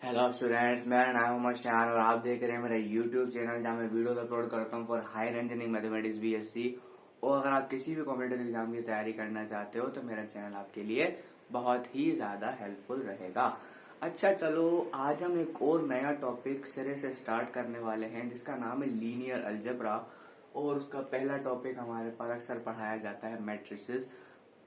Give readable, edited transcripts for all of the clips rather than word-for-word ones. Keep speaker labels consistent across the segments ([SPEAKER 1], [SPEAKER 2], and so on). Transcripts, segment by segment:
[SPEAKER 1] Hello students, मेरा नाम मोहम्मद शान और आप देख रहे हैं मेरा यूट्यूब चैनल जहाँ मैं वीडियोस अपलोड करता हूँ for higher engineering mathematics BSc. और अगर आप किसी भी कॉम्पिटिटिव एग्जाम की तैयारी करना चाहते हो तो मेरा चैनल आपके लिए बहुत ही ज्यादा हेल्पफुल रहेगा। अच्छा चलो, आज हम एक और नया टॉपिक सिरे से स्टार्ट करने वाले हैं जिसका नाम है लीनियर अलजेब्रा। और उसका पहला टॉपिक हमारे पास अक्सर पढ़ाया जाता है मैट्रिसेस।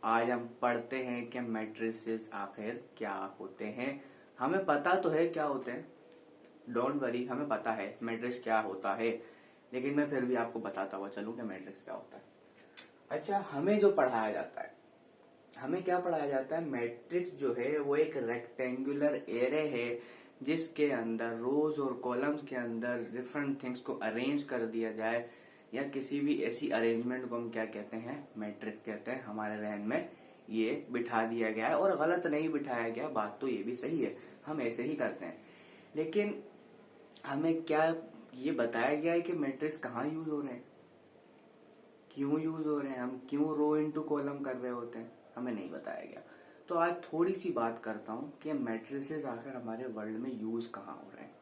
[SPEAKER 1] आज हम पढ़ते हैं कि मैट्रिसेस आखिर क्या होते हैं। हमें पता तो है क्या होते हैं, डोंट वरी, हमें पता है मैट्रिक्स क्या होता है, लेकिन मैं फिर भी आपको बताता हुआ चलूं कि मैट्रिक्स क्या होता है। अच्छा, हमें जो पढ़ाया जाता है, हमें क्या पढ़ाया जाता है, मैट्रिक्स जो है वो एक रेक्टेंगुलर एरे है जिसके अंदर रोज और कॉलम्स के अंदर डिफरेंट थिंग्स को अरेंज कर दिया जाए, या किसी भी ऐसी अरेंजमेंट को हम क्या कहते हैं, मैट्रिक्स कहते हैं। हमारे जहन में ये बिठा दिया गया है और गलत नहीं बिठाया गया, बात तो ये भी सही है, हम ऐसे ही करते हैं। लेकिन हमें क्या ये बताया गया है कि मैट्रिक्स कहाँ यूज हो रहे हैं, क्यों यूज हो रहे हैं, हम क्यों रो इनटू कॉलम कर रहे होते हैं, हमें नहीं बताया गया। तो आज थोड़ी सी बात करता हूं कि मैट्रिसेस आखिर हमारे वर्ल्ड में यूज कहाँ हो रहे हैं।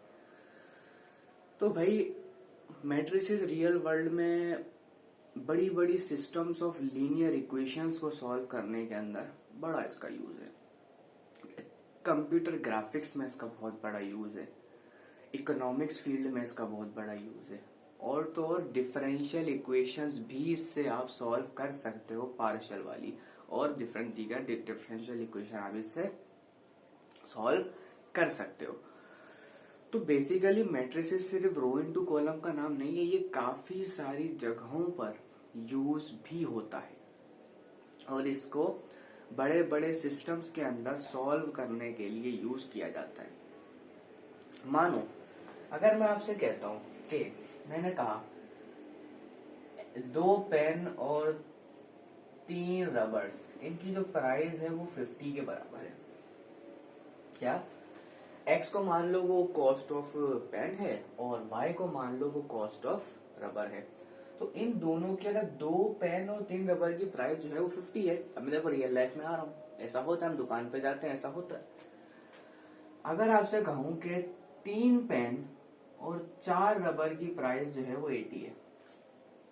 [SPEAKER 1] तो भाई, मैट्रिसेस रियल वर्ल्ड में बड़ी बड़ी सिस्टम्स ऑफ लीनियर इक्वेशंस को सॉल्व करने के अंदर बड़ा इसका यूज है। कंप्यूटर ग्राफिक्स में इसका बहुत बड़ा यूज है, इकोनॉमिक्स फील्ड में इसका बहुत बड़ा यूज है, और तो और डिफरेंशियल इक्वेशंस भी इससे आप सॉल्व कर सकते हो, पार्शियल वाली और डिफरेंट दीगर डिफरेंशियल इक्वेशन आप इससे सॉल्व कर सकते हो। तो बेसिकली मैट्रिसेस सिर्फ रो इनटू कॉलम का नाम नहीं है, ये काफी सारी जगहों पर यूज भी होता है और इसको बड़े बड़े सिस्टम्स के अंदर सॉल्व करने के लिए यूज किया जाता है। मानो अगर मैं आपसे कहता हूं कि मैंने कहा 2 पेन और 3 रबर्स, इनकी जो प्राइस है वो 50 के बराबर है। क्या एक्स को मान लो वो कॉस्ट ऑफ पेन है और वाई को मान लो वो कॉस्ट ऑफ रबर है। तो इन दोनों की अगर 2 पेन और 3 रबर की प्राइस जो है वो 50 है। अब मैं देखो रियल लाइफ में आ रहा हूँ, ऐसा होता है, हम दुकान पे जाते हैं, ऐसा होता है। अगर आपसे कहूं कि 3 पेन और 4 रबर की प्राइस जो है वो 80 है,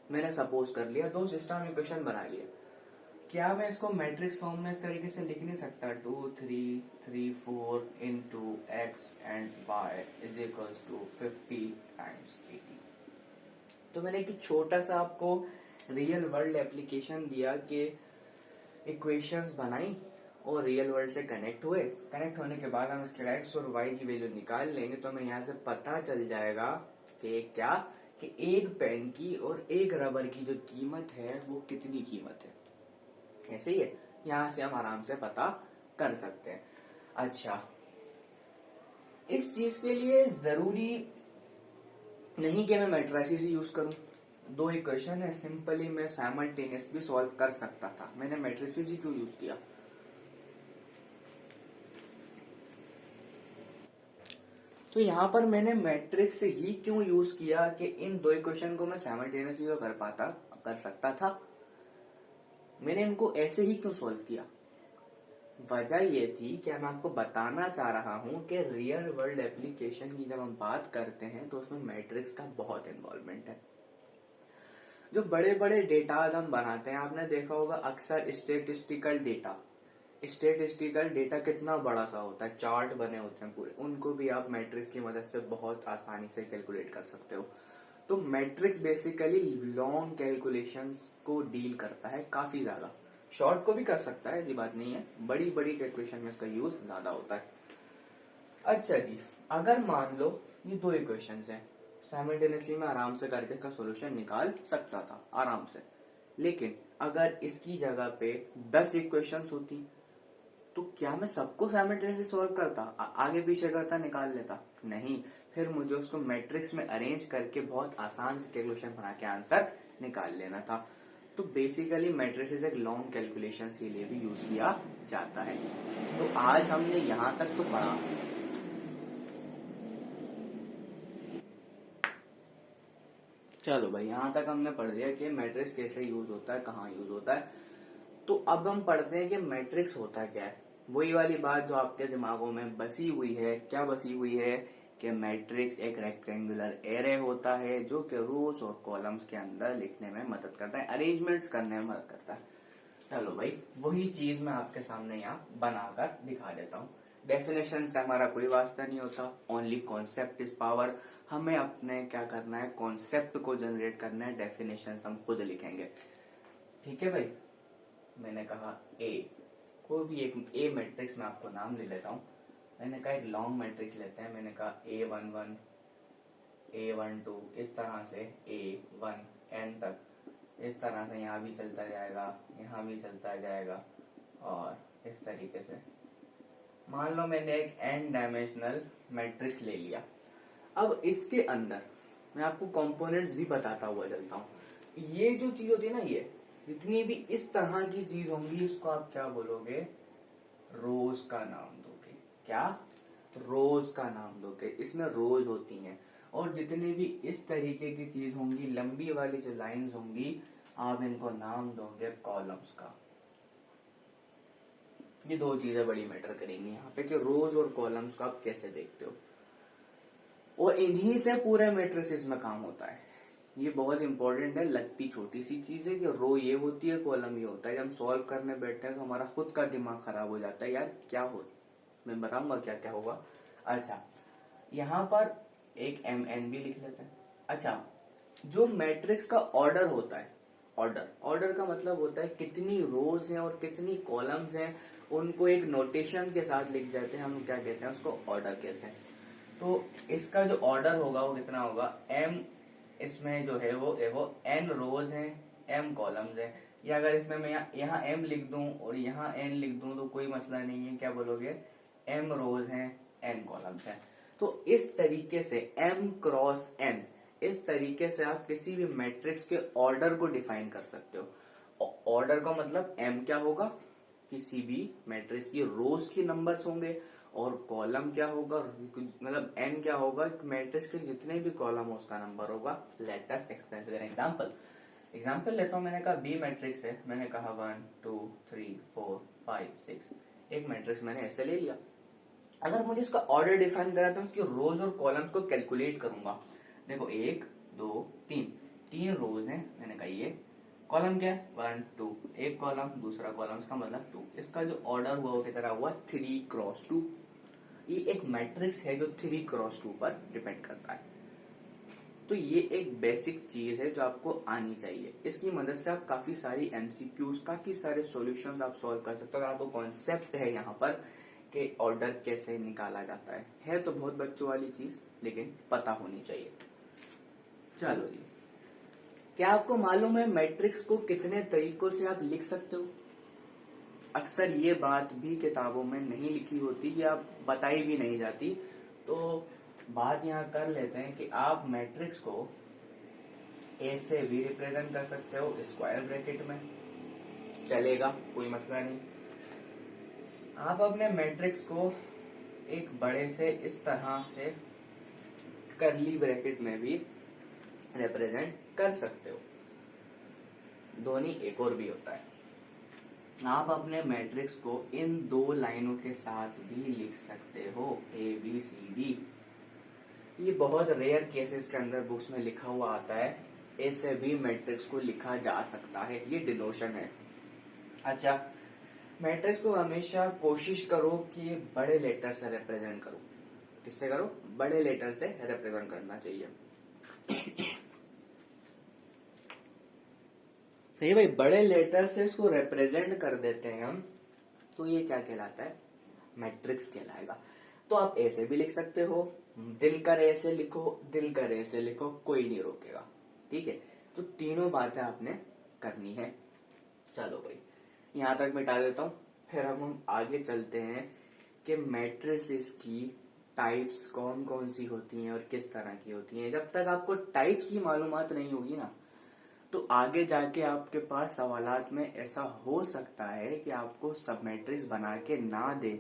[SPEAKER 1] मैंने सपोज कर लिया, दो सिस्टम इक्वेशन बना लिया, क्या मैं इसको मैट्रिक्स फॉर्म में इस तरीके से लिख नहीं सकता, 2 3 3 4 into x and y is equals to 50 times 80। तो मैंने एक छोटा सा आपको रियल वर्ल्ड एप्लीकेशन दिया कि इक्वेशंस बनाई और रियल वर्ल्ड से कनेक्ट हुए। कनेक्ट होने के बाद हम इसके एक्स और वाई की वैल्यू निकाल लेंगे तो हमें यहाँ से पता चल जाएगा कि क्या, कि एक पेन की और एक रबर की जो कीमत है वो कितनी कीमत है। ऐसे ही है, यहाँ से हम आराम से पता कर सकते हैं। अच्छा, इस चीज के लिए जरूरी नहीं कि मैं मैट्रिसेस ही यूज करूं। दो इक्वेशन है, सिंपली मैं साइमल्टेनियस भी सॉल्व कर सकता था, मैंने मैट्रिसेस ही क्यों यूज किया। तो यहाँ पर मैंने मैट्रिक्स ही क्यों यूज किया कि इन दो इक्वेशन को मैं साइमल्टेनियसली तो कर सकता था, मैंने इनको ऐसे ही क्यों सॉल्व किया। वजह ये थी कि मैं आपको बताना चाह रहा हूं कि रियल वर्ल्ड एप्लीकेशन की जब हम बात करते हैं तो उसमें मैट्रिक्स का बहुत इन्वॉल्वमेंट है। जो बड़े बड़े डेटाज हम बनाते हैं, आपने देखा होगा अक्सर स्टेटिस्टिकल डेटा कितना बड़ा सा होता है, चार्ट बने होते हैं पूरे, उनको भी आप मैट्रिक्स की मदद से बहुत आसानी से कैलकुलेट कर सकते हो। तो मैट्रिक्स बेसिकली लॉन्ग कैलकुलेशंस को डील करता है काफी ज्यादा, शॉर्ट को भी कर सकता है, ऐसी बात नहीं है, बड़ी बड़ी कैलकुलेशन में इसका यूज ज्यादा होता है। अच्छा जी, अगर मान लो ये दो इक्वेशंस हैं, साइमल्टेनियसली मैं आराम से करके इसका सॉल्यूशन निकाल सकता था आराम से, लेकिन अगर इसकी जगह पे 10 इक्वेशंस होती तो क्या मैं सबको साइमल्टेनियसली सॉल्व करता, आगे पीछे करता, निकाल लेता? नहीं, फिर मुझे उसको मैट्रिक्स में अरेंज करके बहुत आसान से कैलकुलेशन बना के आंसर निकाल लेना था। तो बेसिकली मैट्रिसेस एक लॉन्ग कैलकुलेशन के लिए भी यूज किया जाता है। तो आज हमने यहां तक तो पढ़ा। चलो भाई, यहां तक हमने पढ़ लिया कि मैट्रिक्स कैसे यूज होता है, कहाँ यूज होता है। तो अब हम पढ़ते हैं कि मैट्रिक्स होता क्या है। वही वाली बात जो आपके दिमागों में बसी हुई है, क्या बसी हुई है कि मैट्रिक्स एक रेक्टेंगुलर एरे होता है जो कि रोज और कॉलम्स के अंदर लिखने में मदद करता है, अरेंजमेंट्स करने में मदद करता है। चलो भाई, वही चीज मैं आपके सामने यहाँ बनाकर दिखा देता हूँ। डेफिनेशन से हमारा कोई वास्ता नहीं होता, ओनली कॉन्सेप्ट इज पावर। हमें अपने क्या करना है, कॉन्सेप्ट को जनरेट करना है, डेफिनेशन हम खुद लिखेंगे। ठीक है भाई, मैंने कहा ए, कोई भी एक ए मैट्रिक्स में आपको नाम ले लेता हूँ। मैंने कहा एक लॉन्ग मैट्रिक्स लेते हैं, मैंने कहा A11 A12 इस तरह से A1 N तक, इस तरह से यहाँ भी चलता जाएगा, यहाँ भी चलता जाएगा, और इस तरीके से मान लो मैंने एक n डायमेंशनल मैट्रिक्स ले लिया। अब इसके अंदर मैं आपको कंपोनेंट्स भी बताता हुआ चलता हूँ। ये जो चीज होती है ना, ये जितनी भी इस तरह की चीज होंगी, इसको आप क्या बोलोगे, रोज का नाम दोगे। क्या? रोज का नाम दोगे। इसमें रोज होती हैं, और जितने भी इस तरीके की चीज होंगी, लंबी वाली जो लाइंस होंगी, आप इनको नाम दोगे कॉलम्स का। ये दो चीजें बड़ी मैटर करेंगी यहाँ पे कि रोज और कॉलम्स को आप कैसे देखते हो, और इन्हीं से पूरे मैट्रिसेस में काम होता है। ये बहुत इंपॉर्टेंट है, लगती छोटी सी चीज है कि रो ये होती है, कॉलम ये होता है। जब हम सॉल्व करने बैठते हैं तो हमारा खुद का दिमाग खराब हो जाता है, यार क्या हो, मैं बताऊंगा क्या क्या होगा। अच्छा, यहाँ पर एक MN भी लिख लेते हैं। अच्छा, जो मैट्रिक्स का ऑर्डर होता है, ऑर्डर का मतलब होता है कितनी रोज हैं और कितनी कॉलम्स हैं, उनको एक नोटेशन के साथ लिख जाते हैं, हम क्या कहते हैं उसको, ऑर्डर कहते हैं। तो इसका जो ऑर्डर होगा वो कितना होगा, M, इसमें जो है वो देखो N रोज हैं, M कॉलम्स हैं। या अगर इसमें मैं यहाँ M लिख दूं और यहाँ N लिख दूं तो कोई मसला नहीं है, क्या बोलोगे, M रोज हैं, N कॉलम्स हैं। तो इस तरीके से M क्रॉस N, इस तरीके से आप किसी भी मैट्रिक्स के ऑर्डर को डिफाइन कर सकते हो। ऑर्डर का मतलब M क्या होगा, किसी भी मैट्रिक्स की रोज की नंबर्स होंगे, और कॉलम क्या होगा, मतलब N क्या होगा, मैट्रिक्स के जितने भी कॉलम हो उसका नंबर होगा। Let us explain with an example लेता हूँ। मैंने कहा बी मैट्रिक्स है, मैंने कहा 1 2 3 4 5 6, एक मैट्रिक्स मैंने ऐसे ले लिया। अगर मुझे इसका ऑर्डर डिफाइन करा तो उसकी रोज और कॉलम्स को कैलकुलेट करूंगा। देखो 1 2 3, 3 रोज हैं, मैंने कहा ये कॉलम क्या है, 1 2, एक कॉलम, दूसरा कॉलम, इसका मतलब 2। इसका जो ऑर्डर हुआ वो कितना हुआ, 3 क्रॉस 2। ये एक मैट्रिक्स है जो 3 क्रॉस 2 पर डिपेंड करता है। तो ये एक बेसिक चीज है जो आपको आनी चाहिए। इसकी मदद से आप काफी सारी MCQs, काफी सारे सॉल्यूशंस आप सॉल्व कर सकते हो। अगर आपको कॉन्सेप्ट है यहाँ पर कि ऑर्डर कैसे निकाला जाता है तो बहुत बच्चों वाली चीज, लेकिन पता होनी चाहिए। चलो जी, क्या आपको मालूम है मैट्रिक्स को कितने तरीकों से आप लिख सकते हो? अक्सर ये बात भी किताबों में नहीं लिखी होती या बताई भी नहीं जाती, तो बात यहाँ कर लेते हैं कि आप मैट्रिक्स को ए से भी रिप्रेजेंट कर सकते हो, स्क्वायर ब्रैकेट में चलेगा, कोई मसला नहीं। आप अपने मैट्रिक्स को एक बड़े से इस तरह से करली ब्रैकेट में भी रिप्रेजेंट कर सकते हो। धोनी एक और भी होता है। आप अपने मैट्रिक्स को इन दो लाइनों के साथ भी लिख सकते हो, ABCD। ये बहुत रेयर केसेस के अंदर बुक्स में लिखा हुआ आता है, ऐसे भी मैट्रिक्स को लिखा जा सकता है, ये डिनोशन है। अच्छा, मैट्रिक्स को हमेशा कोशिश करो कि बड़े लेटर से रिप्रेजेंट करो। किससे करो? बड़े लेटर से रिप्रेजेंट करना चाहिए। नहीं भाई, बड़े लेटर से इसको रिप्रेजेंट कर देते हैं हम, तो ये क्या कहलाता है, मैट्रिक्स कहलाएगा। तो आप ऐसे भी लिख सकते हो, दिल कर ऐसे लिखो, दिल कर ऐसे लिखो, कोई नहीं रोकेगा। ठीक है, तो तीनों बातें आपने करनी है। चलो भाई, यहां तक मिटा देता हूं, फिर हम आगे चलते हैं कि मैट्रिसेस की टाइप्स कौन कौन सी होती हैं और किस तरह की होती हैं। जब तक आपको टाइप्स की मालूमात नहीं होगी ना, तो आगे जाके आपके पास सवालात में ऐसा हो सकता है कि आपको सब मैट्रिक्स बना के ना दे,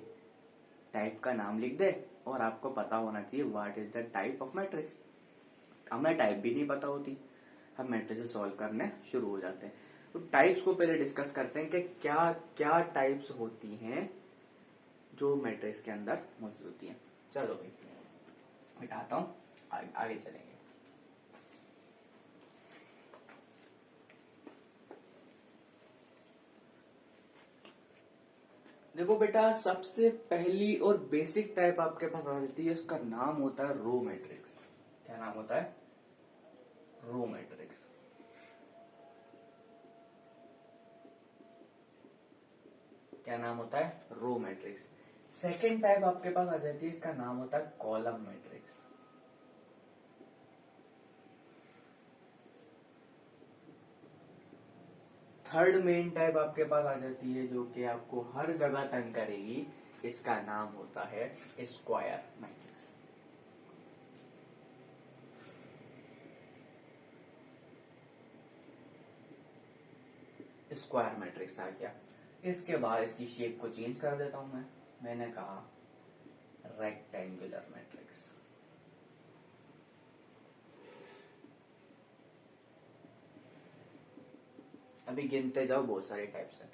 [SPEAKER 1] टाइप का नाम लिख दे, और आपको पता होना चाहिए what is the type of matrix. हमें टाइप भी नहीं पता होती, हम मैट्रिक्स सॉल्व करने शुरू हो जाते हैं। तो टाइप्स को पहले डिस्कस करते हैं कि क्या क्या टाइप्स होती हैं जो मैट्रिक्स के अंदर मौजूद होती है। चलो भाई मिटाता हूँ, आगे चलेंगे। देखो बेटा, सबसे पहली और बेसिक टाइप आपके पास आ जाती है, इसका नाम होता है रो मैट्रिक्स। क्या नाम होता है? Row matrix. क्या नाम होता है? Row matrix. सेकेंड टाइप आपके पास आ जाती है, इसका नाम होता है column matrix. Third main type आपके पास आ जाती है, जो कि आपको हर जगह तंग करेगी, इसका नाम होता है स्क्वायर मैट्रिक्स। स्क्वायर मैट्रिक्स आ गया। इसके बाद इसकी शेप को चेंज कर देता हूं मैंने कहा रेक्टेंगुलर मैट्रिक्स। अभी गिनते जाओ, बहुत सारे टाइप्स है।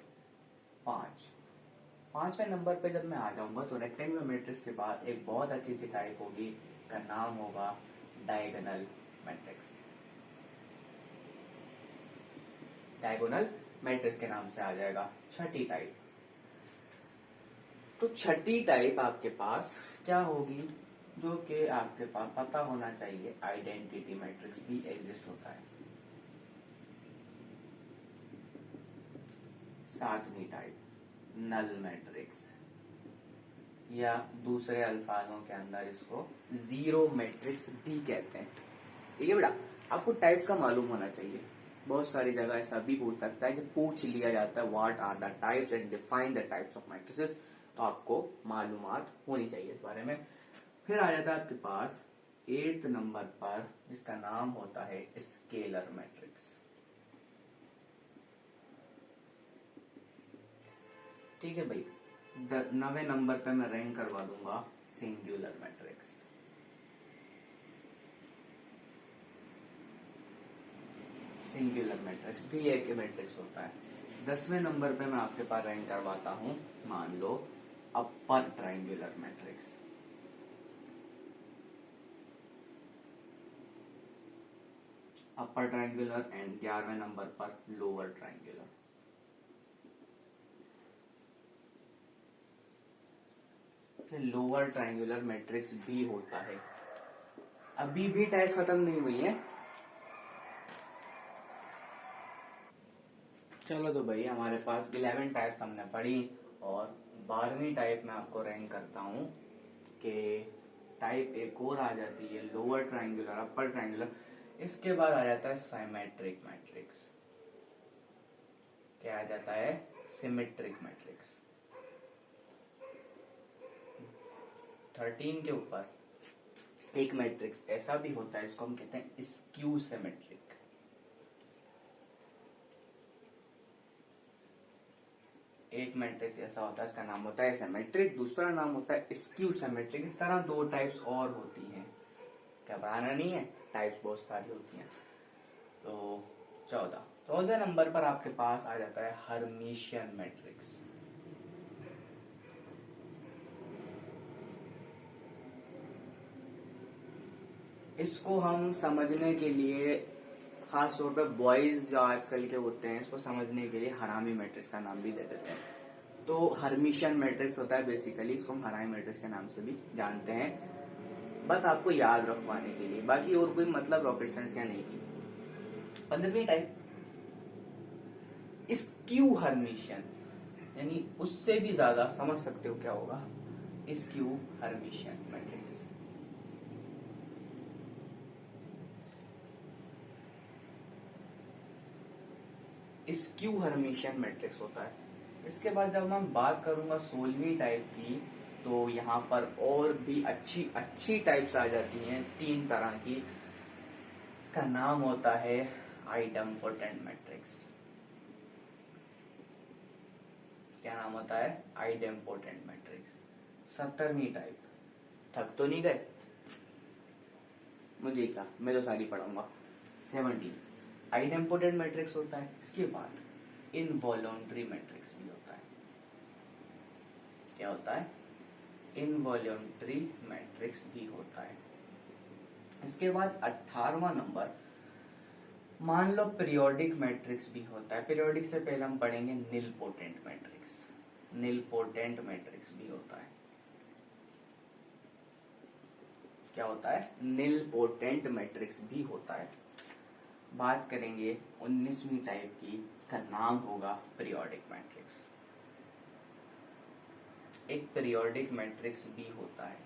[SPEAKER 1] 5वें नंबर पे जब मैं आ जाऊंगा तो रेक्टेंगुलर मैट्रिक्स के बाद एक बहुत अच्छी सी टाइप होगी, का नाम होगा डायगोनल मैट्रिक्स। डायगोनल मैट्रिक्स के नाम से आ जाएगा। छठी टाइप, तो छठी टाइप आपके पास क्या होगी, जो कि आपके पास पता होना चाहिए, आइडेंटिटी मैट्रिक्स भी एग्जिस्ट होता है। सातवीं टाइप नल मैट्रिक्स, या दूसरे अल्फाजों के अंदर इसको जीरो मैट्रिक्स भी कहते हैं। ठीक है बेटा, आपको टाइप का मालूम होना चाहिए। बहुत सारी जगह ऐसा भी पूछ सकता है कि पूछ लिया जाता है what are the types and define the types of matrices, तो आपको मालूमात होनी चाहिए इस बारे में। फिर आ जाता है आपके पास 8th नंबर पर, जिसका नाम होता है स्केलर मैट्रिक्स। ठीक है भाई, 9वें नंबर पे मैं रैंक करवा दूंगा सिंगुलर मैट्रिक्स। सिंगुलर मैट्रिक्स भी एक मैट्रिक्स होता है। 10वें नंबर पे मैं आपके पास रैंक करवाता हूं, मान लो upper triangular matrix. Upper triangular and 11वें नंबर पर lower triangular. Lower triangular matrix भी होता है। अभी भी टाइप्स खत्म नहीं हुई है। चलो तो भाई, हमारे पास 11 टाइप्स हमने पढ़ी, और 12वीं टाइप में आपको रैंक करता हूं कि टाइप एक और आ जाती है लोअर ट्रायंगुलर, अपर ट्रायंगुलर। इसके बाद आ जाता है सिमेट्रिक मैट्रिक्स। क्या आ जाता है? Symmetric matrix. 13 के ऊपर एक मैट्रिक्स ऐसा भी होता है, इसको हम कहते हैं स्क्यू सिमेट्रिक। एक मैट्रिक्स ऐसा होता है, इसका नाम होता है सिमेट्रिक, दूसरा नाम होता है स्क्यू सिमेट्रिक। इस तरह दो टाइप्स और होती हैं, घबराना नहीं है, टाइप्स बहुत सारी होती हैं। तो 14 नंबर पर आपके पास आ जाता है हर्मिशियन मैट्रिक्स। इसको हम समझने के लिए, खास तौर पे बॉयज जो आजकल के होते हैं, इसको समझने के लिए हरामी मैट्रिक्स का नाम भी दे देते हैं। तो हर्मिशियन मैट्रिक्स होता है बेसिकली, इसको हम हरामी मैट्रिक्स के नाम से भी जानते हैं, बस आपको याद रखवाने के लिए, बाकी और कोई मतलब रॉकेट साइंस या नहीं की। 15वीं टाइप स्क्यू हर्मिशियन, यानी उससे भी ज्यादा समझ सकते हो क्या होगा, skew Hermitian matrix. Skew Hermitian matrix होता है। इसके बाद जब मैं बात करूंगा 16वीं टाइप की, तो यहाँ पर और भी अच्छी अच्छी टाइप्स आ जाती हैं, 3 तरह की। इसका नाम होता है आइडेम्पोटेंट मैट्रिक्स। क्या नाम होता है? Idempotent matrix. 17वीं टाइप, थक तो नहीं गए? मुझे क्या, मैं तो सारी पढ़ाऊंगा। 17 आइडेम्पोटेंट मैट्रिक्स होता है। इसके बाद इनवॉलंटरी मैट्रिक्स भी होता है। क्या होता है? इनवॉल्यूंटरी मैट्रिक्स भी होता है। इसके बाद 18वां नंबर, मान लो पीरियोडिक मैट्रिक्स भी होता है। पीरियोडिक से पहले हम पढ़ेंगे निलपोटेंट मैट्रिक्स। निलपोटेंट मैट्रिक्स भी होता है। क्या होता है? निलपोटेंट मैट्रिक्स भी होता है। बात करेंगे 19वीं टाइप की, का नाम होगा पीरियोडिक मैट्रिक्स। एक पीरियोडिक मैट्रिक्स भी होता है।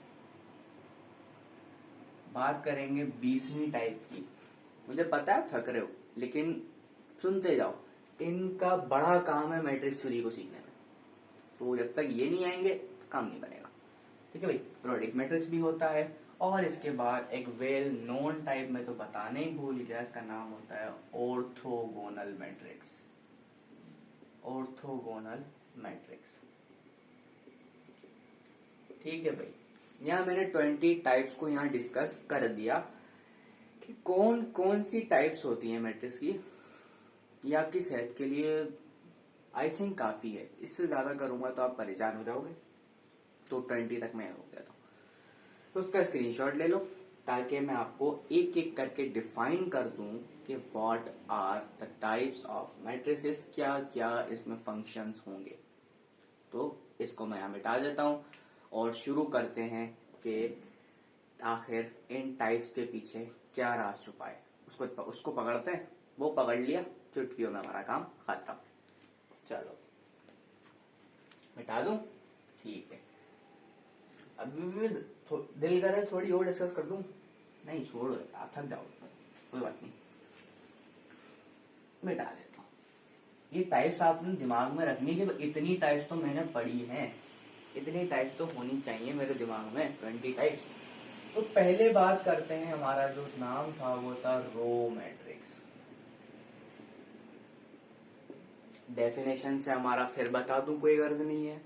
[SPEAKER 1] बात करेंगे 20वीं टाइप की। मुझे पता है आप थक रहे हो, लेकिन सुनते जाओ। इनका बड़ा काम है मैट्रिक्स थ्योरी को सीखने में, तो जब तक ये नहीं आएंगे काम नहीं बनेगा। ठीक है भाई, पीरियोडिक मैट्रिक्स भी होता है। और इसके बाद एक वेल नोन टाइप में तो बताने ही भूल गया, इसका नाम होता है ऑर्थोगोनल मैट्रिक्स। Orthogonal matrix. ठीक है भाई, यहाँ मैंने 20 टाइप्स को यहाँ डिस्कस कर दिया कि कौन कौन सी टाइप्स होती हैं मैट्रिक्स की। ये आपकी सेहत के लिए आई थिंक काफी है। इससे ज्यादा करूंगा तो आप परेशान हो जाओगे, तो 20 तक मैं हो गया था। तो उसका स्क्रीनशॉट ले लो, ताकि मैं आपको एक एक करके डिफाइन कर दूं कि what are the types of matrices, क्या क्या इसमें फंक्शंस होंगे। तो इसको मैं यहाँ मिटा देता हूं और शुरू करते हैं कि आखिर इन टाइप्स के पीछे क्या राज छुपा है। उसको पकड़ते हैं। वो पकड़ लिया, चुटकियों में हमारा काम खत्म। चलो मिटा दूं? ठीक है। अभी भी दिल करे थोड़ी और डिस्कस कर दूं? नहीं, छोड़ो, आप थक जाओ, कोई बात नहीं, मिटा देता हूँ। ये टाइप्स आपने दिमाग में रखनी है कि इतनी टाइप्स तो मैंने पढ़ी हैं, इतनी टाइप्स तो होनी चाहिए मेरे दिमाग में, 20 टाइप्स। तो पहले बात करते हैं, हमारा जो नाम था वो था रो मैट्रिक्स। डेफिनेशन से हमारा फिर बता दूं, कोई गर्ज नहीं है।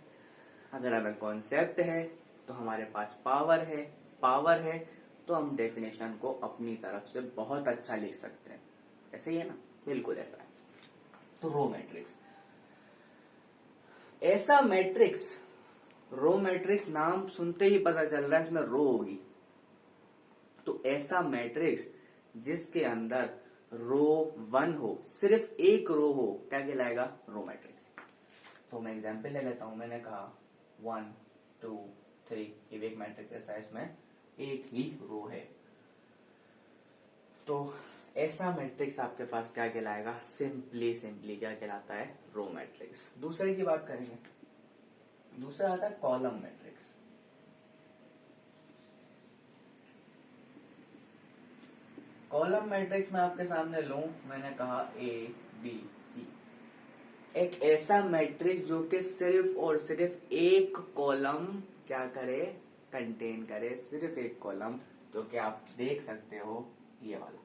[SPEAKER 1] अगर हमें कॉन्सेप्ट है तो हमारे पास पावर है तो हम डेफिनेशन को अपनी तरफ से बहुत अच्छा लिख सकते हैं। ऐसे ही है ना? बिल्कुल ऐसा है। तो रो मैट्रिक्स, ऐसा मैट्रिक्स, रो मैट्रिक्स नाम सुनते ही पता चल रहा है इसमें रो होगी। तो ऐसा मैट्रिक्स जिसके अंदर रो 1 हो, सिर्फ एक रो हो, क्या कहलाएगा? Row matrix. तो मैं एग्जांपल ले लेता हूं। मैंने कहा 1 2 3, ये भी एक मैट्रिक्स ऐसा है, इसमें एक ही रो है। तो ऐसा मैट्रिक्स आपके पास क्या कहलाएगा? सिंपली क्या कहलाता है? Row matrix. दूसरे की बात करेंगे, दूसरा आता है कॉलम मैट्रिक्स। कॉलम मैट्रिक्स में आपके सामने लूं, मैंने कहा A B C, एक ऐसा मैट्रिक्स जो कि सिर्फ और सिर्फ एक कॉलम क्या करे? कंटेन करे, सिर्फ एक कॉलम, जो कि आप देख सकते हो ये वाला।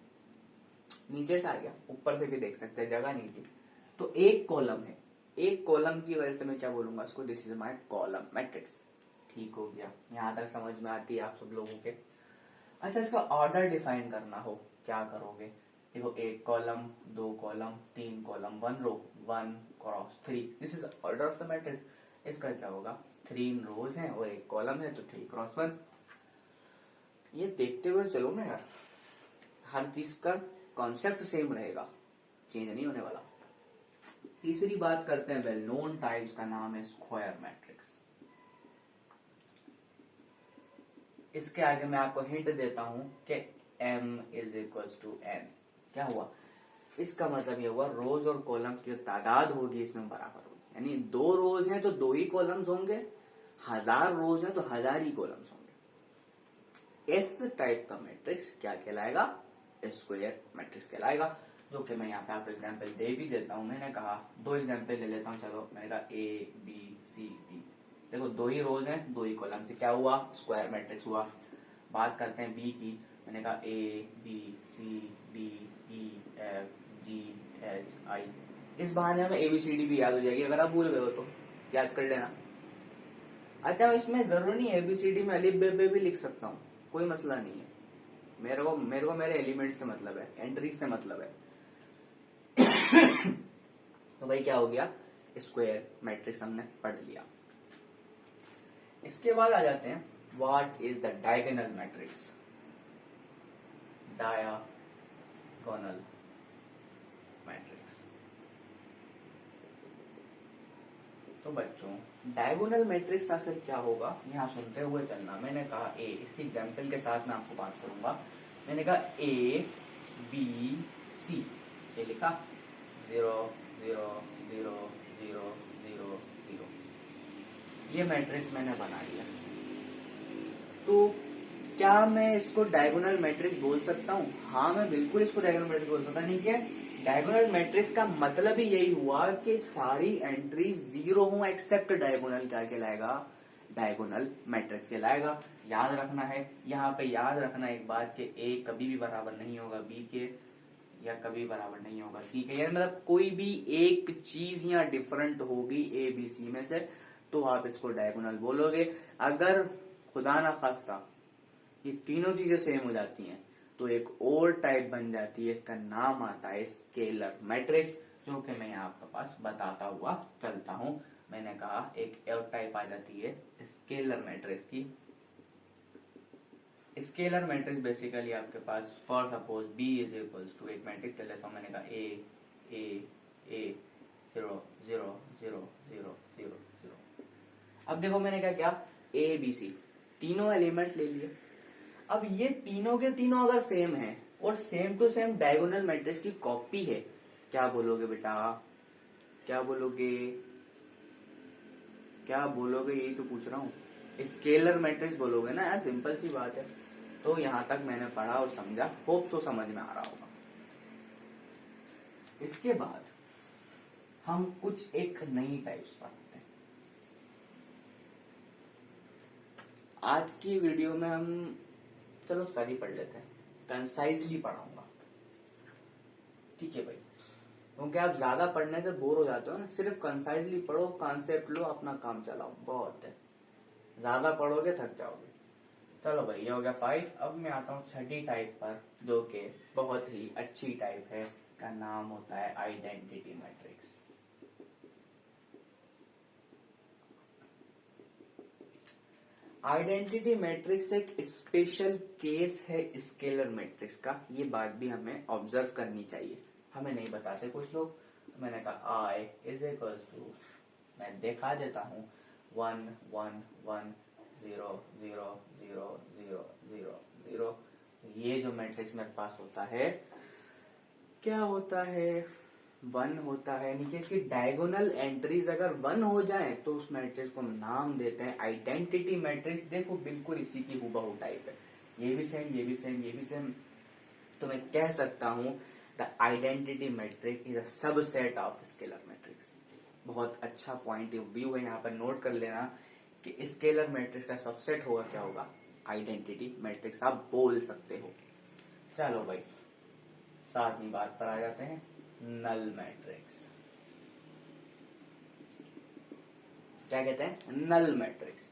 [SPEAKER 1] नीचे से आ गया, ऊपर से भी देख सकते हैं, जगह नहीं थी। तो एक कॉलम है, एक कॉलम की वजह से मैं क्या बोलूंगा इसको? This is my column matrix. ठीक हो गया, यहां तक समझ में आती है आप सब लोगों के? अच्छा, इसका ऑर्डर डिफाइन करना हो, क्या करोगे? देखो, एक column, 2 column, 3 column, 1 row, 1 cross 3, this is order of the matrix. इसका क्या होगा? 3 रोज हैं और एक कॉलम है, तो 3 क्रॉस 1। ये देखते हुए चलो ना यार, हर चीज का कॉन्सेप्ट सेम रहेगा, चेंज नहीं होने वाला। तीसरी बात करते हैं वेल नोन टाइप्स, का नाम है स्क्वायर मैट्रिक्स। इसके आगे मैं आपको हिंट देता हूं कि M = N। क्या हुआ? इसका मतलब ये हुआ रोज और कॉलम्स की तादाद होगी इसमें बराबर होगी। यानी 2 रोज हैं तो 2 ही कॉलम्स होंगे, 1000 रोज हैं तो 1000 ही कॉलम्स होंगे। इस टाइप का मैट्रिक्स क्या कहलाएगा? स्क्वायर मैट्रिक्स कहलाएगा। जो कि मैं यहाँ पे आपको एग्जाम्पल दे भी देता हूँ। मैंने कहा 2 एग्जाम्पल ले लेता हूँ। चलो, मैंने कहा A B C D, देखो 2 ही रोज हैं, 2 ही कॉलम से, क्या हुआ? स्क्वायर मैट्रिक्स हुआ। बात करते हैं B की। मैंने कहा A B C D E F G H I, इस बहाने हमें ABCD भी याद हो जाएगी। अगर आप भूल गए हो तो याद कर लेना। अच्छा, इसमें जरूरी नहीं ABCD में अलिफ बे भी लिख सकता हूँ, कोई मसला नहीं है। मेरे को मेरे एलिमेंट से मतलब है, एंट्री से मतलब है। तो भाई क्या हो गया? स्क्वायर मैट्रिक्स हमने पढ़ लिया। इसके बाद आ जाते हैं what is the diagonal matrix. Diagonal matrix. तो बच्चों डायगोनल मैट्रिक्स आखिर क्या होगा, यहाँ सुनते हुए चलना। मैंने कहा ए, इसकी एग्जाम्पल के साथ मैं आपको बात करूंगा। मैंने कहा ए बी सी, ये लिखा 0 0 0 0 0 0, ये मैट्रिक्स मैंने बना लिया। तो क्या मैं इसको डायगोनल मैट्रिक्स बोल सकता हूँ? हाँ, मैं बिल्कुल इसको डायगोनल मैट्रिक्स बोल सकता हूँ। नहीं क्या डायगोनल मैट्रिक्स का मतलब ही यही हुआ कि सारी एंट्री 0 हो एक्सेप्ट डायगोनल, क्या कहलाएगा? डायगोनल मैट्रिक्स कहलाएगा। याद रखना है, यहाँ पे याद रखना एक बात कि ए कभी भी बराबर नहीं होगा बी के, या कभी बराबर नहीं होगा सी के। यार मतलब कोई भी एक चीज यहाँ डिफरेंट होगी ए बी सी में से, तो आप इसको डायगोनल बोलोगे। अगर खुदा ना खास्ता ये तीनों चीजें सेम हो जाती हैं तो एक और टाइप बन जाती है, इसका नाम आता है स्केलर मैट्रिक्स, जो कि मैं आपके पास बताता हुआ चलता हूं। मैंने कहा एक और टाइप आ जाती है स्केलर मैट्रिक्स की। स्केलर मैट्रिक्स बेसिकली आपके पास, for suppose B is equals to, एक मैट्रिक्स ले लेता हूं। मैंने कहा ए ए ए 0 0 0 0 0 0। अब देखो मैंने क्या ए बी सी तीनों एलिमेंट ले लिए। अब ये तीनों के तीनों अगर सेम है और same to same diagonal matrix की कॉपी है, क्या बोलोगे बेटा? क्या बोलोगे? क्या बोलोगे? यही तो पूछ रहा हूँ। स्केलर मैट्रिक्स बोलोगे ना यार, सिंपल सी बात है। तो यहां तक मैंने पढ़ा और समझा, होप सो समझ में आ रहा होगा। इसके बाद हम कुछ एक नई टाइप्स पढ़ते हैं। आज की वीडियो में हम चलो सारी पढ़ लेते हैं, कंसाइजली पढ़ाऊंगा, ठीक है भाई? क्योंकि आप ज्यादा पढ़ने से बोर हो जाते हो ना, सिर्फ कंसाइजली पढ़ो, कॉन्सेप्ट लो, अपना काम चलाओ, बहुत है। ज्यादा पढ़ोगे थक जाओगे। चलो भाई, ये हो गया 5। अब मैं आता हूँ छठी टाइप पर, जो कि बहुत ही अच्छी टाइप है, का नाम होता है आइडेंटिटी मैट्रिक्स। आइडेंटिटी मैट्रिक्स एक स्पेशल केस है स्केलर मैट्रिक्स का, ये बात भी हमें ऑब्जर्व करनी चाहिए। हमें नहीं बताते कुछ लोग, तो मैंने कहा आई इज इक्वल्स टू, मैं दिखा देता हूँ 1 1 1 0 0 0 0 0 0। ये जो मैट्रिक्स मेरे पास होता है, क्या होता है? 1 होता है। यानी कि इसकी डायगोनल एंट्रीज अगर 1 हो जाए तो उस मैट्रिक्स को हम नाम देते हैं आइडेंटिटी मैट्रिक्स। देखो बिल्कुल इसी की हुबहू टाइप है, ये भी सेम, ये भी सेम, ये भी सेम। तो मैं कह सकता हूं the identity matrix is a subset of scalar matrix. बहुत अच्छा पॉइंट ऑफ व्यू है, यहाँ पर नोट कर लेना कि स्केलर मैट्रिक्स का सबसेट होगा, क्या होगा? आइडेंटिटी मैट्रिक्स आप बोल सकते हो। चलो भाई, सातवीं बात पर आ जाते हैं, नल मैट्रिक्स। क्या कहते हैं? Null matrix.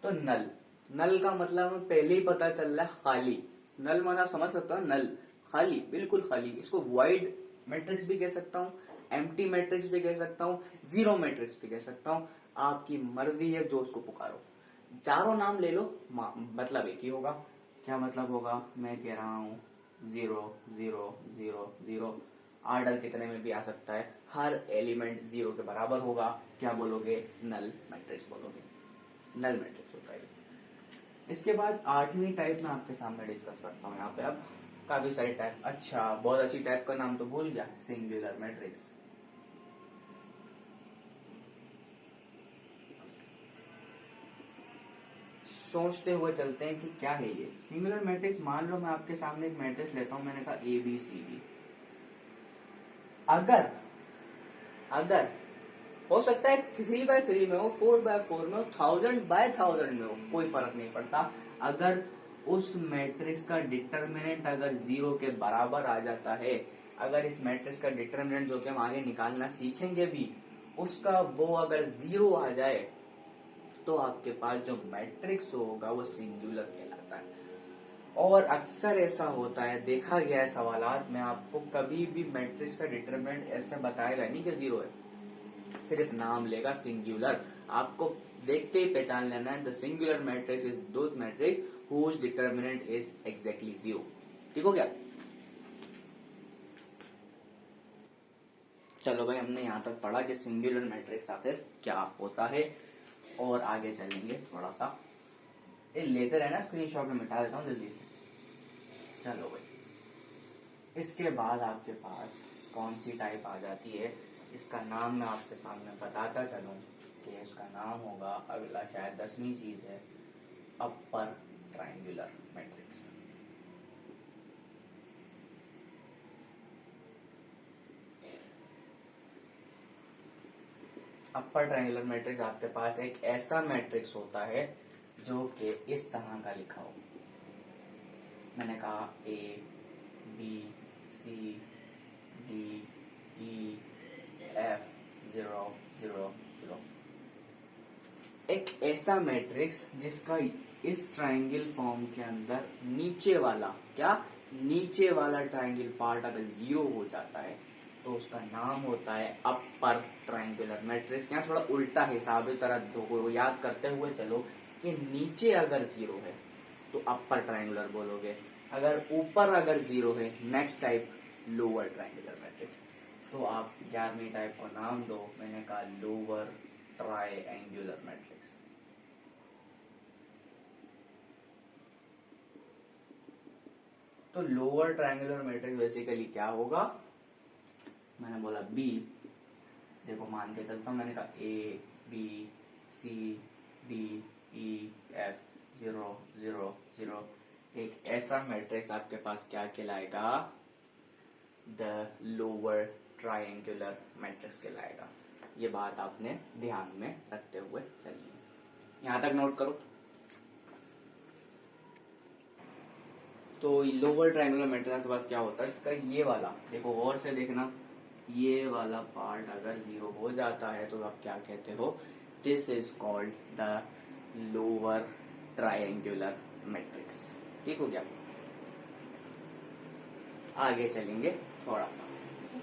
[SPEAKER 1] तो नल, नल का मतलब हमें पहले ही पता चल रहा है, खाली। नल माना समझ सकता हूँ, नल खाली, बिल्कुल खाली। इसको वॉइड मैट्रिक्स भी कह सकता हूँ, एम्प्टी मैट्रिक्स भी कह सकता हूँ, जीरो मैट्रिक्स भी कह सकता हूँ। आपकी मर्जी है, जो उसको पुकारो। चारों नाम ले लो, मतलब एक ही होगा। क्या मतलब होगा? मैं कह रहा हूँ 0 0 0 0। ऑर्डर कितने में भी आ सकता है, हर एलिमेंट 0 के बराबर होगा। क्या बोलोगे? नल मैट्रिक्स बोलोगे। नल मैट्रिक्स होता है। इसके बाद आठवीं टाइप में आपके सामने डिस्कस करता हूँ। यहाँ पे अब काफी सारे टाइप, अच्छा बहुत अच्छी टाइप का नाम तो भूल गया, सिंगुलर मैट्रिक्स। सोचते हुए चलते हैं कि क्या है ये सिंगुलर मैट्रिक्स। मान लो मैं आपके सामने एक मैट्रिक्स लेता हूं, मैंने कहा ए बी सी डी। अगर अगर हो सकता है 3x3 में हो, 4x4 में हो, 1000x1000 में हो, कोई फर्क नहीं पड़ता। अगर उस मैट्रिक्स का डिटर्मिनेंट अगर 0 के बराबर आ जाता है, अगर इस मैट्रिक्स का डिटर्मिनेंट जो कि हम आगे निकालना सीखेंगे भी, उसका वो अगर 0 आ जाए, तो आपके पास जो मैट्रिक्स होगा वो सिंगुलर कहलाता है। और अक्सर ऐसा होता है, देखा गया है सवालात में, आपको कभी भी मैट्रिक्स का डिटरमिनेंट ऐसे बताएगा नहीं कि 0 है। सिर्फ नाम लेगा सिंगुलर, आपको देखते ही पहचान लेना है। The singular matrix is those matrix whose determinant is exactly 0। ठीक हो गया? चलो भाई, हमने यहाँ तक पढ़ा कि सिंगुलर मैट्रिक्स आखिर क्या होता है, और आगे चलेंगे थोड़ा सा। ये लेते रहना, स्क्रीनशॉट में मिटा देता हूँ जल्दी से। चलो भाई, इसके बाद आपके पास कौन सी टाइप आ जाती है, इसका नाम मैं आपके सामने बताता चलूँ कि इसका नाम होगा, अगला शायद 10वीं चीज है, अपर triangular matrix. Upper triangular matrix आपके पास एक ऐसा मैट्रिक्स होता है जो कि इस तरह का लिखा हो। मैंने कहा A B C D E F 0 0 0, एक ऐसा मैट्रिक्स जिसका इस ट्रायंगल फॉर्म के अंदर नीचे वाला, क्या नीचे वाला ट्रायंगल पार्ट अगर 0 हो जाता है तो उसका नाम होता है अपर ट्रायंगुलर मैट्रिक्स। यहाँ थोड़ा उल्टा हिसाब, इस तरह याद करते हुए चलो कि नीचे अगर 0 है तो अपर ट्रायंगुलर बोलोगे, अगर ऊपर अगर 0 है next type lower triangular matrix. तो आप 11वीं टाइप को नाम दो, मैंने कहा लोअर ट्रायंगुलर मैट्रिक्स। तो लोअर ट्रायंगुलर मैट्रिक्स बेसिकली क्या होगा, मैंने बोला बी, देखो मान के चलता हूं, मैंने कहा A B C D E F 0 0 0, एक ऐसा मैट्रिक्स आपके पास क्या कहलाएगा, द लोअर ट्रायंगुलर मैट्रिक्स कहलाएगा। ये बात आपने ध्यान में रखते हुए चलिए, यहां तक नोट करो। तो लोअर ट्रायंगुलर मैट्रिक्स के पास क्या होता है, इसका ये वाला देखो, और से देखना, ये वाला पार्ट अगर 0 हो जाता है तो आप क्या कहते हो, this is called the lower triangular matrix. ठीक हो गया? आगे चलेंगे थोड़ा सा।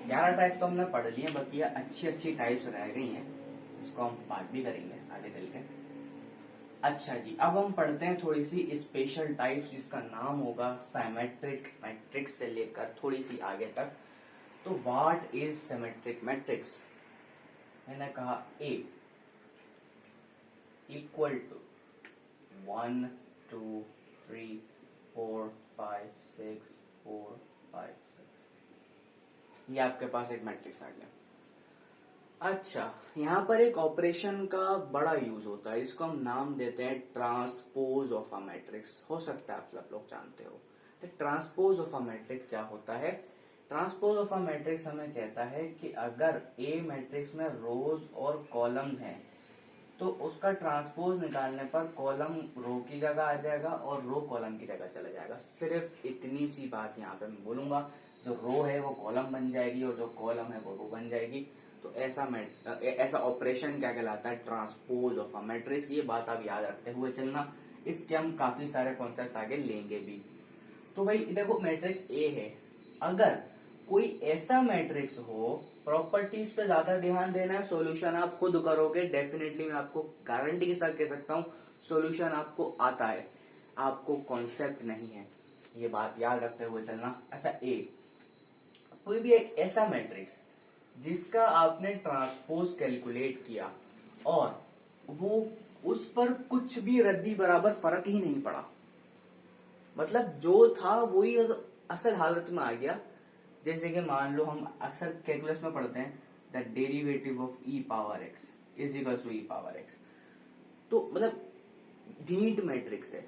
[SPEAKER 1] 11 टाइप्स तो हमने पढ़ लिए, बाकी अच्छी अच्छी टाइप्स रह गई हैं, इसको हम बात भी करेंगे आगे चल के। अच्छा जी, अब हम पढ़ते हैं थोड़ी सी स्पेशल टाइप्स, जिसका नाम होगा सिमेट्रिक मैट्रिक्स से लेकर थोड़ी सी आगे तक। तो व्हाट इज सिमेट्रिक मैट्रिक्स? मैंने कहा A इक्वल टू 1 2 3 4 5 6 4 5 6, ये आपके पास एक मैट्रिक्स आ गया। अच्छा, यहाँ पर एक ऑपरेशन का बड़ा यूज होता है, इसको हम नाम देते हैं ट्रांसपोज ऑफ अ मैट्रिक्स। हो सकता है आप सब लोग जानते हो। तो ट्रांसपोज ऑफ अ मैट्रिक्स क्या होता है? ट्रांसपोज ऑफ अ मैट्रिक्स हमें कहता है कि अगर ए मैट्रिक्स में रोज और कॉलम्स हैं तो उसका ट्रांसपोज निकालने पर कॉलम रो की जगह आ जाएगा और रो कॉलम की जगह चला जाएगा। सिर्फ इतनी सी बात यहाँ पे मैं बोलूंगा, जो रो है वो कॉलम बन जाएगी और जो कॉलम है वो रो बन जाएगी। तो ऐसा ऑपरेशन क्या कहलाता है, ट्रांसपोज ऑफ अ मैट्रिक्स। ये बात आप याद रखते हुए चलना, इसके हम काफी सारे कॉन्सेप्ट आगे लेंगे भी। तो भाई देखो, मैट्रिक्स ए है, अगर कोई ऐसा मैट्रिक्स हो, प्रॉपर्टीज पे ज्यादा ध्यान देना है, सॉल्यूशन आप खुद करोगे, डेफिनेटली मैं आपको गारंटी के साथ कह सकता हूं सॉल्यूशन आपको आता है, आपको कॉन्सेप्ट नहीं है, ये बात याद रखते हुए चलना। अच्छा, ए कोई भी एक ऐसा मैट्रिक्स जिसका आपने ट्रांसपोज कैलकुलेट किया और वो उस पर कुछ भी रद्दी बराबर फर्क ही नहीं पड़ा, मतलब जो था वही असल हालत में आ गया। जैसे कि मान लो, हम अक्सर कैलकुलस में पढ़ते हैं the derivative of e power x is equal to e power x. तो मतलब ढीठ मैट्रिक्स है,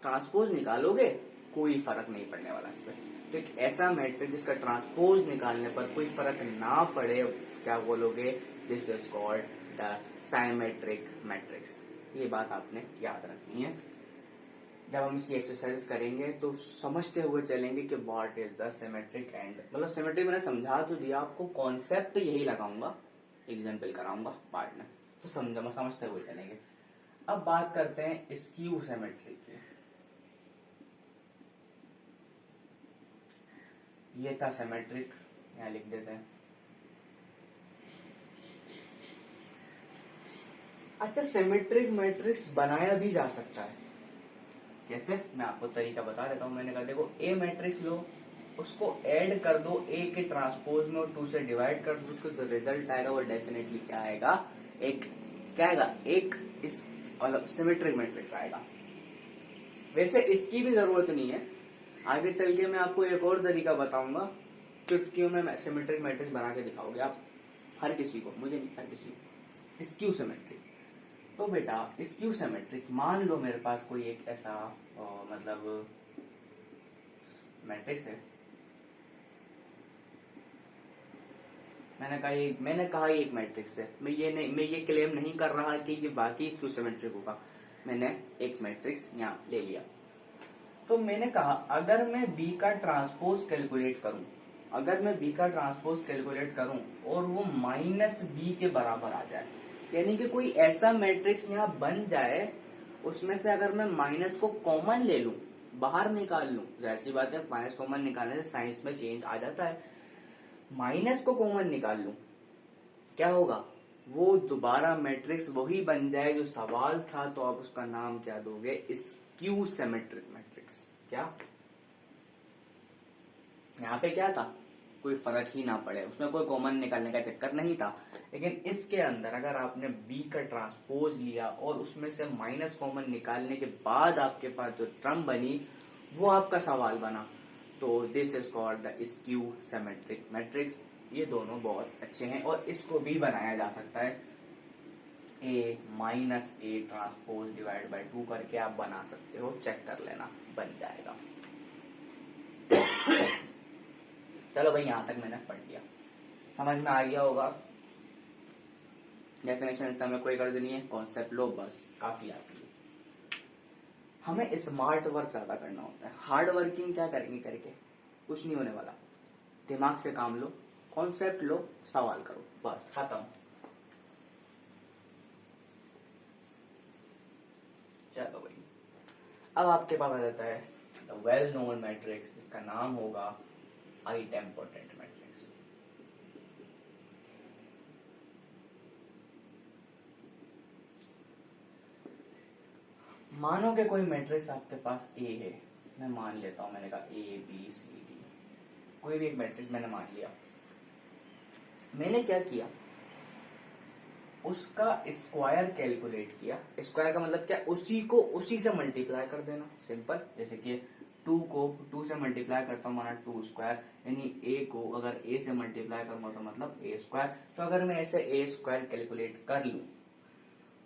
[SPEAKER 1] ट्रांसपोज निकालोगे कोई फर्क नहीं पड़ने वाला इस पर। तो एक ऐसा मैट्रिक्स जिसका ट्रांसपोज निकालने पर कोई फर्क ना पड़े, क्या बोलोगे, this is called the symmetric matrix. ये बात आपने याद रखनी है। जब हम इसकी एक्सरसाइज करेंगे तो समझते हुए चलेंगे कि what is the symmetric and, मतलब सिमेट्रिक मैंने समझा तो दिया आपको, कॉन्सेप्ट यही लगाऊंगा, एग्जाम्पल कराऊंगा बाद में, तो समझते हुए चलेंगे। अब बात करते हैं स्क्यू सिमेट्रिक की। ये था सिमेट्रिक, यहां लिख देते हैं। अच्छा, सिमेट्रिक मैट्रिक्स बनाया भी जा सकता है। कैसे, मैं आपको तरीका बता देता हूँ। मैंने कहा देखो, ए मैट्रिक्स लो, उसको ऐड कर दो ए के ट्रांसपोज में और 2 से डिवाइड कर दो, उसको जो रिजल्ट आएगा वो डेफिनेटली क्या आएगा, एक क्या आएगा, एक इस मतलब सिमेट्रिक मैट्रिक्स आएगा। वैसे इसकी भी जरूरत नहीं है, आगे चल के मैं आपको एक और तरीका बताऊंगा, चुटकियों में सिमेट्रिक मैट्रिक्स बना के दिखाओगे आप, हर किसी को, मुझे नहीं, हर किसी को। स्क्यू सिमेट्रिक, तो बेटा स्क्यू सिमेट्रिक, मान लो मेरे पास कोई एक ऐसा मतलब मैट्रिक्स है, मैंने कहा एक मैट्रिक्स है, मैं ये क्लेम नहीं कर रहा कि ये बाकी स्क्यू सिमेट्रिक होगा। मैंने एक मैट्रिक्स यहाँ ले लिया, तो मैंने कहा अगर मैं बी का ट्रांसपोज कैलकुलेट करूं, अगर मैं बी का ट्रांसपोज कैलकुलेट करूं और वो -b के बराबर आ जाए, यानी कि कोई ऐसा मैट्रिक्स यहाँ बन जाए, उसमें से अगर मैं माइनस को कॉमन ले लूं, बाहर निकाल लूं, जाहिर सी बात है माइनस कॉमन निकालने से साइंस में चेंज आ जाता है, माइनस को कॉमन निकाल लूं, क्या होगा, वो दोबारा मैट्रिक्स वही बन जाए जो सवाल था, तो आप उसका नाम क्या दोगे, स्क्यू सिमेट्रिक मैट्रिक्स। क्या यहाँ पे क्या था, कोई फर्क ही ना पड़े, उसमें कोई कॉमन निकालने का चक्कर नहीं था, लेकिन इसके अंदर अगर आपने बी का ट्रांसपोज लिया और उसमें से माइनस कॉमन निकालने के बाद आपके पास जो टर्म बनी वो आपका सवाल बना, तो this is called the skew symmetric matrix. ये दोनों बहुत अच्छे हैं और इसको भी बनाया जा सकता है, a minus A transpose divide by 2 करके आप बना सकते हो, चेक कर लेना, बन जाएगा। चलो भाई, यहां तक मैंने पढ़ लिया, समझ में आ गया होगा। डेफिनेशन में कोई गर्ज नहीं है, कॉन्सेप्ट लो बस, काफी आपके लिए। हमें स्मार्ट वर्क ज्यादा करना होता है, हार्ड वर्किंग क्या करेंगे करके, कुछ नहीं होने वाला, दिमाग से काम लो, कॉन्सेप्ट लो, सवाल करो, बस खत्म। चलो भाई, अब आपके पास आ जाता है द वेल नोन मैट्रिक्स, इसका नाम होगा आइडेम्पोटेंट मैट्रिक्स। मानो कि कोई मैट्रिक्स आपके पास ए है, मैं मान लेता हूं, मैंने कहा ए बी सी डी, कोई भी एक मैट्रिक्स मैंने मान लिया। मैंने क्या किया, उसका स्क्वायर कैलकुलेट किया। स्क्वायर का मतलब क्या, उसी को उसी से मल्टीप्लाई कर देना, सिंपल। जैसे कि 2 को 2 से मल्टीप्लाई करता हूँ, माना 2 स्क्वायर, यानी a को अगर a से मल्टीप्लाई करूंगा तो मतलब a स्क्वायर। तो अगर मैं ऐसे a स्क्वायर कैलकुलेट कर लूं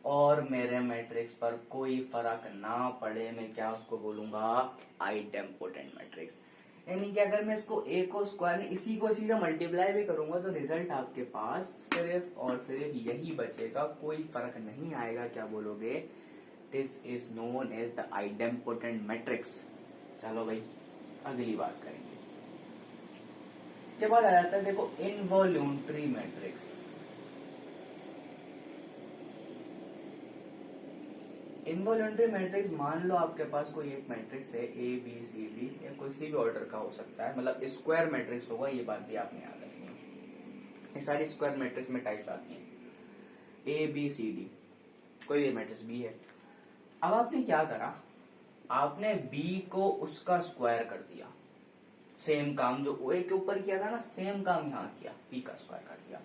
[SPEAKER 1] और मेरे मैट्रिक्स पर कोई फर्क ना पड़े, मैं क्या उसको बोलूंगा, आइडेम्पोटेंट मैट्रिक्स। यानी कि अगर मैं इसको a को स्क्वायर में इसी को इसी से मल्टीप्लाई भी करूंगा तो रिजल्ट आपके पास सिर्फ और सिर्फ यही बचेगा, कोई फर्क नहीं आएगा, क्या बोलोगे, this is known as the idempotent matrix. चलो भाई, अगली बात करेंगे। के बाद आ जाता है देखो इनवॉल्यूंटरी मैट्रिक्स। इनवॉल्यूंटरी मैट्रिक्स, मान लो आपके पास कोई एक मैट्रिक्स है ए बी सी डी, या कोई सी भी ऑर्डर का हो सकता है, मतलब स्क्वायर मैट्रिक्स होगा, ये बात भी आपने याद रखनी है। ये सारी स्क्वायर मैट्रिक्स में टाइप्स आती हैं, ए बी सी डी, कोई भी मैट्रिक्स बी है। अब आपने क्या करा, आपने बी को उसका स्क्वायर कर दिया, सेम काम जो ओ ए के ऊपर किया था ना, सेम काम यहाँ किया, बी का स्क्वायर कर दिया,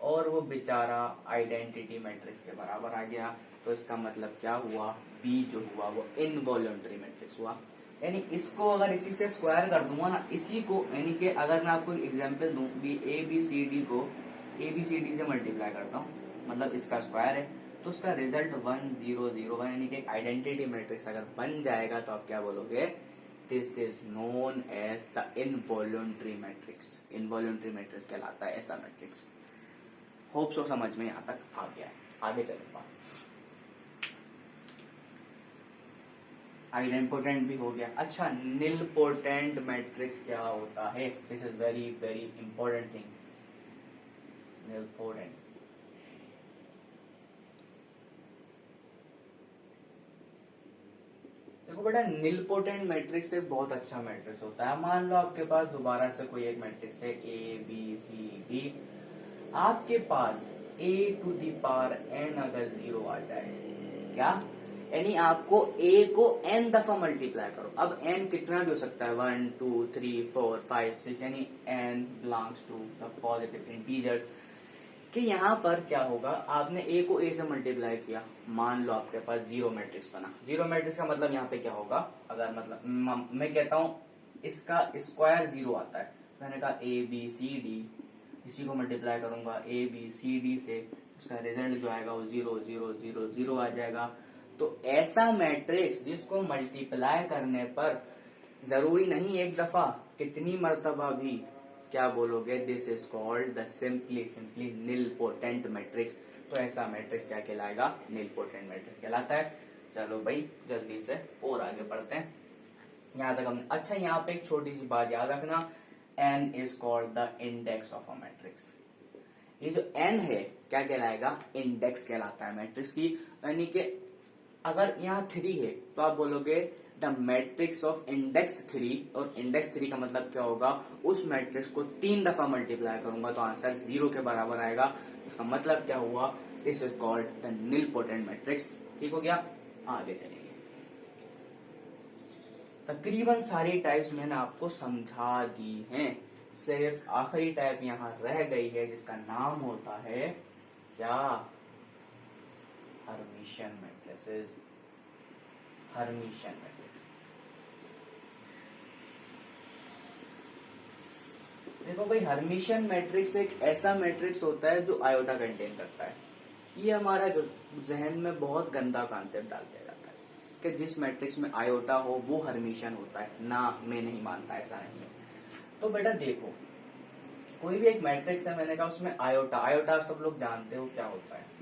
[SPEAKER 1] और वो बेचारा आइडेंटिटी मैट्रिक्स के बराबर आ गया। तो इसका मतलब क्या हुआ, बी जो हुआ वो इनवॉल्यूंटरी मैट्रिक्स हुआ। यानी इसको अगर इसी से स्क्वायर कर दूंगा ना, इसी को, यानी कि अगर मैं आपको एग्जांपल दूं, ए बी सी डी को ए बी सी डी से मल्टीप्लाई करता हूँ, मतलब इसका स्क्वायर है, तो उसका रिजल्ट 1 0 0 1, यानी कि एक आइडेंटिटी मैट्रिक्स अगर बन जाएगा तो आप क्या बोलोगे, this is known as the involuntary matrix. Involuntary matrix कहलाता है ऐसा मैट्रिक्स। होप सो समझ में यहाँ तक आ गया है, आगे चलूंगा। आइडेम्पोटेंट भी हो गया। अच्छा, निलपोटेंट मैट्रिक्स क्या होता है, this is very very important thing, nilpotent. देखो बेटा, निलपोटेंट मैट्रिक्स एक बहुत अच्छा मैट्रिक्स होता है। मान लो आपके पास दोबारा से कोई एक मैट्रिक्स है ए बी सी डी, आपके पास a⁴n अगर 0 आ जाए, क्या, यानी आपको a को n दफा मल्टीप्लाई करो। अब n कितना भी हो सकता है, 1 2 3 4 5 6, यानी n belongs to the positive integers. कि यहाँ पर क्या होगा, आपने a को a से मल्टीप्लाई किया, मान लो आपके पास जीरो मैट्रिक्स बना। जीरो मैट्रिक्स का मतलब यहाँ पे क्या होगा, अगर मतलब मैं कहता हूँ इसका स्क्वायर 0 आता है, मैंने कहा a b c d, इसी को मल्टीप्लाई करूंगा a b c d से, उसका रिजल्ट जो आएगा वो 0 0 0 0 आ जाएगा। तो ऐसा मैट्रिक्स जिसको मल्टीप्लाई करने पर जरूरी नहीं एक दफा, कितनी मर्तबा भी, क्या बोलोगे, this is called the simply nilpotent matrix. तो ऐसा मैट्रिक्स क्या कहलाएगा, निलपोटेंट मैट्रिक्स कहलाता है। चलो भाई जल्दी से और आगे बढ़ते हैं, यहां तक हमने। अच्छा यहाँ पे एक छोटी सी बात याद रखना, n is called the index of a matrix. ये जो n है क्या कहलाएगा, इंडेक्स कहलाता है मैट्रिक्स की। यानी कि अगर यहाँ 3 है तो आप बोलोगे द मैट्रिक्स ऑफ इंडेक्स 3, और इंडेक्स 3 का मतलब क्या होगा, उस मैट्रिक्स को 3 दफा मल्टीप्लाई करूंगा तो आंसर 0 के बराबर आएगा। इसका मतलब क्या हुआ, this is called the nilpotent matrix. ठीक हो गया, आगे चलेंगे। तकरीबन सारी टाइप्स मैंने आपको समझा दी हैं, सिर्फ आखिरी टाइप यहाँ रह गई है जिसका नाम होता है क्या, हर्मिशियन मैट्रिसेस। हर्मिशियन मैट्रिक्स, देखो भाई, हर्मिशियन मैट्रिक्स एक ऐसा मैट्रिक्स होता है जो आयोटा कंटेन करता है। ये हमारा जहन में बहुत गंदा कॉन्सेप्ट डाल दिया जाता है कि जिस मैट्रिक्स में आयोटा हो वो हर्मिशियन होता है। ना, मैं नहीं मानता, ऐसा नहीं है। तो बेटा देखो, कोई भी एक मैट्रिक्स है, मैंने कहा उसमें आयोटा, आयोटा सब लोग जानते हो क्या होता है।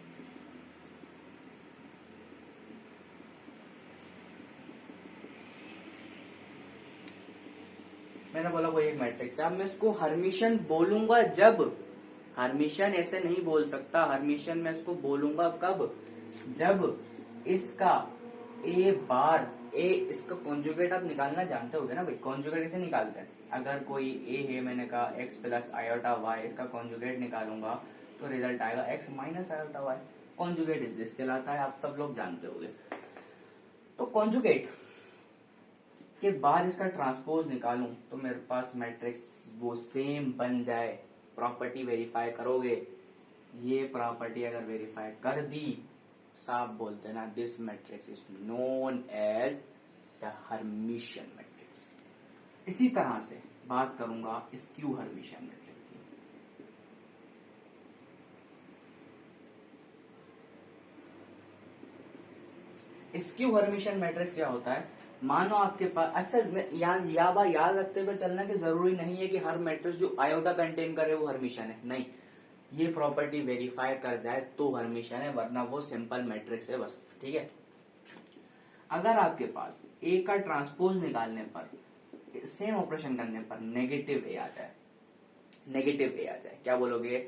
[SPEAKER 1] मैंने बोला कोई एक मैट्रिक्स है, अब मैं इसको हर्मिशियन बोलूंगा जब, हर्मिशियन ऐसे नहीं बोल सकता, हर्मिशियन मैं इसको बोलूंगा कब, जब इसका ए बार, ए इसका कॉन्जुगेट आप निकालना जानते होगे ना भाई, कॉन्जुगेट इसे निकालते हैं। अगर कोई ए है, मैंने कहा एक्स प्लस आयोटा वाई, इसका कॉन्जुगेट निकालूंगा तो रिजल्ट आएगा x minus iota y. Conjugate is this कहलाता है, आप सब लोग जानते होंगे। तो कॉन्जुगेट के बाद इसका ट्रांसपोज निकालूं तो मेरे पास मैट्रिक्स वो सेम बन जाए। प्रॉपर्टी वेरीफाई करोगे, ये प्रॉपर्टी अगर वेरीफाई कर दी, साफ बोलते हैं ना, this matrix is known as the Hermitian matrix. इसी तरह से बात करूंगा स्क्यू हर्मिशियन मैट्रिक्स की। स्क्यू हर्मिशियन मैट्रिक्स क्या होता है, मानो आपके पास, अच्छा याद रखते हुए चलना कि जरूरी नहीं है कि हर मैट्रिक्स जो आयोटा कंटेन करे वो हर्मिशियन है, नहीं, ये प्रॉपर्टी वेरीफाई कर जाए तो हर्मिशियन है, वरना वो सिंपल मैट्रिक्स है बस। ठीक है, अगर आपके पास ए का ट्रांसपोज निकालने पर, सेम ऑपरेशन करने पर नेगेटिव ए आ जाए, नेगेटिव ए आ जाए, क्या बोलोगे,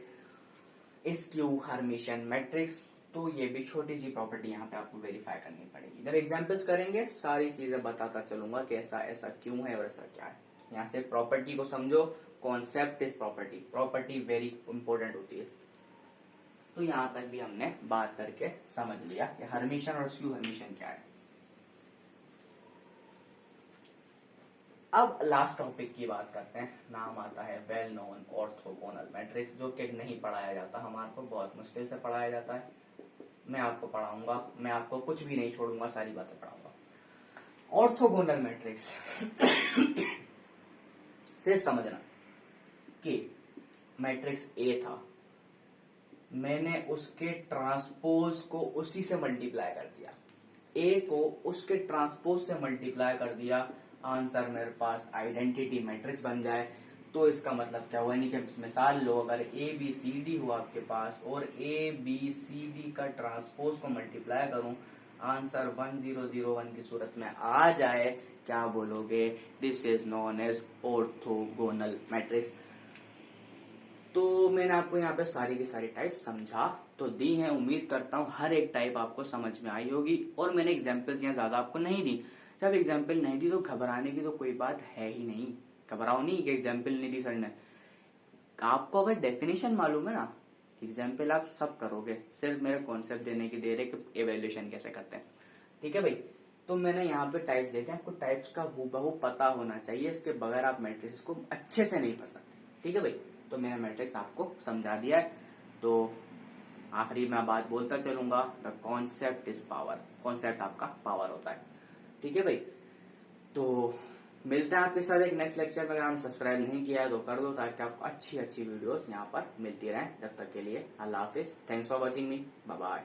[SPEAKER 1] स्क्यू हर्मिशियन मैट्रिक्स। तो ये भी छोटी सी प्रॉपर्टी यहाँ पे आपको वेरीफाई करनी पड़ेगी। जब एग्जांपल्स करेंगे सारी चीजें बताता चलूंगा कि ऐसा ऐसा क्यों है और ऐसा क्या है। यहाँ से प्रॉपर्टी को समझो, concept is property, property very important होती है। तो यहाँ तक भी हमने बात करके समझ लिया कि हर्मिशियन और स्क्यू हर्मिशियन क्या है। अब लास्ट टॉपिक की बात करते हैं, नाम आता है वेल नोन ऑर्थोगोनल मैट्रिक्स, जो कि नहीं पढ़ाया जाता, हमारे को बहुत मुश्किल से पढ़ाया जाता है। मैं आपको पढ़ाऊंगा, मैं आपको कुछ भी नहीं छोड़ूंगा, सारी बातें पढ़ाऊंगा। ऑर्थोगोनल मैट्रिक्स सिर्फ समझना कि मैट्रिक्स ए था, मैंने उसके ट्रांसपोज को उसी से मल्टीप्लाई कर दिया, ए को उसके ट्रांसपोज से मल्टीप्लाई कर दिया, आंसर मेरे पास आइडेंटिटी मैट्रिक्स बन जाए। तो इसका मतलब क्या हुआ, यानी कि मिसाल लो, अगर ए बी सी डी हो आपके पास और ए बी सी डी का ट्रांसपोज को मल्टीप्लाई करूं, आंसर 1001 की सूरत में आ जाए, क्या बोलोगे, this is known as orthogonal matrix. तो मैंने आपको यहाँ पे सारी की सारी टाइप समझा तो दी है, उम्मीद करता हूँ हर एक टाइप आपको समझ में आई होगी। और मैंने एग्जाम्पल यहाँ ज्यादा आपको नहीं दी, जब एग्जाम्पल नहीं दी तो घबराने की तो कोई बात है ही नहीं, घबराओ नहीं कि एग्जाम्पल नहीं दी सर ने। आपको अगर डेफिनेशन मालूम है ना, एग्जाम्पल आप सब करोगे, सिर्फ मेरे कॉन्सेप्ट देने की देर है कि एवेल्यूशन कैसे करते हैं। ठीक है भाई, तो मैंने यहाँ पे टाइप्स देखे, आपको टाइप्स का हूबहू पता होना चाहिए, इसके बगैर आप मैट्रिक्स को अच्छे से नहीं पढ़ सकते। ठीक है भाई, तो मैंने मैट्रिक्स आपको समझा दिया है। तो आखिरी मैं बात बोलता चलूंगा, the concept is power, concept आपका पावर होता है। ठीक है भाई, तो मिलते हैं आपके साथ एक नेक्स्ट लेक्चर में। अगर आपने सब्सक्राइब नहीं किया है तो कर दो, ताकि आपको अच्छी अच्छी वीडियोस यहाँ पर मिलती रहें। तब तक के लिए अल्लाह हाफिज, thanks for watching me, bye bye.